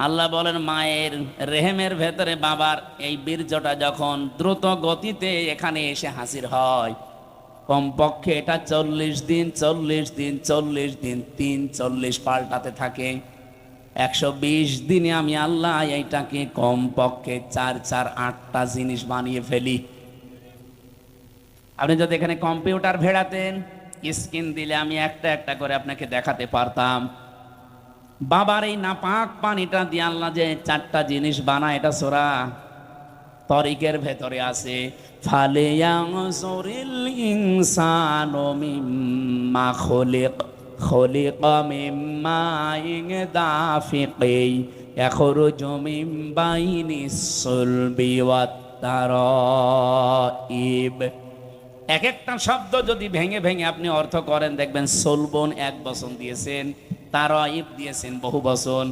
আল্লাহ বলেন মায়ের রেহেমের ভেতরে বাবার এই বীর্যটা যখন দ্রুত গতিতে এখানে এসে হাজির হয়, কমপক্ষে এটা 40 দিন 40 দিন 40 দিন 40 পাল্টাতে থাকে। 120 দিনে আমি আল্লাহ এইটাকে কমপক্ষে 4-8টা জিনিস বানিয়ে ফেলি। আপনি যদি এখানে কম্পিউটার ভেড়াতেন, স্ক্রিন দিলে আমি একটা একটা করে আপনাকে দেখাতে পারতাম। বাবার এই নাপাক পানিটা দিয়ে আল্লাহ যে 4টা জিনিস বানায়, এটা সূরা তরিকের ভেতরে আছে। ফালিয়ানজুরিল ইনসানু মিম্মা খুলিক, খুলিকা মিম্মা দাফিকি ইয়াখরুজু মিন বাইনিস সুলবি ওয়াত তারাইব। এক একটা শব্দ যদি ভেঙে ভেঙে আপনি অর্থ করেন, দেখবেন সুলবন 1 বচন দিয়েছেন, তারাইব দিয়েছেন বহু বচন।